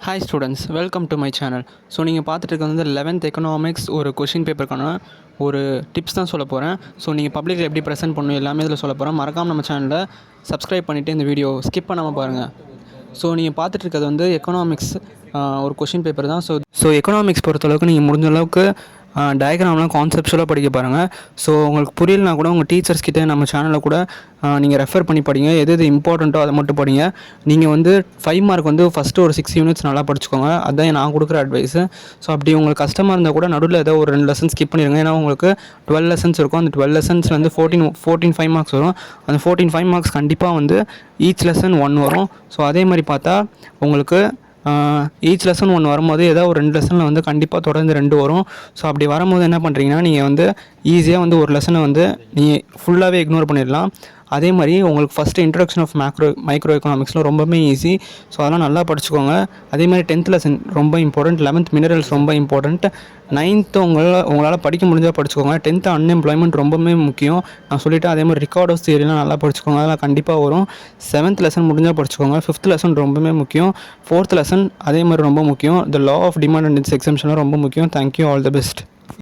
Hi students, welcome to my channel. So நீங்கள் பார்த்துட்டு இருக்கிறது வந்து 11th எக்கனாமிக்ஸ் ஒரு கொஷின் பேப்பருக்கான ஒரு டிப்ஸ் தான் சொல்ல போகிறேன். ஸோ நீங்கள் பப்ளிக்கில் எப்படி ப்ரெசென்ட் பண்ணணும் எல்லாமே இதில் சொல்ல போகிறேன். மறக்காமல் நம்ம சேனலில் சப்ஸ்கிரைப் பண்ணிவிட்டு இந்த வீடியோ ஸ்கிப் பண்ணாமல் பாருங்கள். ஸோ நீங்கள் பார்த்துட்டு இருக்கிறது வந்து எக்கனாமிக்ஸ் ஒரு கொஷின் பேப்பர் தான். ஸோ எக்கனாமிக்ஸ் பொறுத்தளவுக்கு நீங்கள் முடிஞ்ச அளவுக்கு டயக்ராம்லாம் கான்செப்ஷுவலாக படிக்க பாருங்கள். ஸோ உங்களுக்கு புரியலனா கூட உங்கள் டீச்சர்ஸ் கிட்டே நம்ம சேனலில் கூட நீங்கள் ரெஃபர் பண்ணி படிங்க. எது எது இம்பார்ட்டண்ட்டோ அதை மட்டும் படிங்க. நீங்கள் வந்து 5 மார்க் வந்து ஃபஸ்ட்டு ஒரு 6 யூனிட்ஸ் நல்லா படிச்சுக்கோங்க. அதுதான் நான் கொடுக்குற அட்வைஸு. ஸோ அப்படி உங்களுக்கு கஷ்டமாக இருந்தால் கூட நடுவில் ஏதோ ஒரு 2 லெசன்ஸ் ஸ்கிப் பண்ணிடுங்க. ஏன்னா உங்களுக்கு 12 லெசன்ஸ் இருக்கும். அந்த 12 லெசன்ஸில் வந்து 14 5 மார்க்ஸ் வரும். அந்த 14 5 மார்க்ஸ் கண்டிப்பாக வந்து ஈச் லெசன் 1 வரும். ஸோ அதே மாதிரி பார்த்தா உங்களுக்கு ஈச் லெசன் 1 வரும்போது ஏதோ ஒரு 2 லெசனில் வந்து கண்டிப்பாக தொடர்ந்து 2 வரும். ஸோ அப்படி வரும்போது என்ன பண்ணுறீங்கன்னா, நீங்கள் வந்து ஈஸியாக வந்து ஒரு லெசனை வந்து நீங்கள் ஃபுல்லாகவே இக்னோர் பண்ணிடலாம். அதே மாதிரி உங்களுக்கு ஃபஸ்ட்டு இன்ட்ரடக்ஷன் ஆஃப் மைக்ரோ எக்கனாமிக்ஸில் ரொம்பவே ஈஸி. ஸோ அதெல்லாம் நல்லா படிச்சுக்கோங்க. அதே மாதிரி 10th லெசன் ரொம்ப இம்பார்ட்டண்ட், 11th மினரல்ஸ் ரொம்ப இம்பார்ட்டண்ட், 9th உங்களால் படிக்க முடிஞ்சால் படிச்சுக்கோங்க. 10th அன்எம்ப்ளாய்மெண்ட் ரொம்பவே முக்கியம். நான் சொல்லிவிட்டு அதே மாதிரி ரிகார்ட் ஆஃப் தியரிலாம் நல்லா படிச்சுக்கோங்க. அதெல்லாம் கண்டிப்பாக வரும். 7th லெசன் முடிஞ்சால் படிச்சுக்கோங்க. 5th லெசன் ரொம்பவே முக்கியம். 4th லெசன் அதே மாதிரி ரொம்ப முக்கியம். The law of demand and its எக்ஸம்ஷன்லாம் ரொம்ப முக்கியம். Thank you, all the best.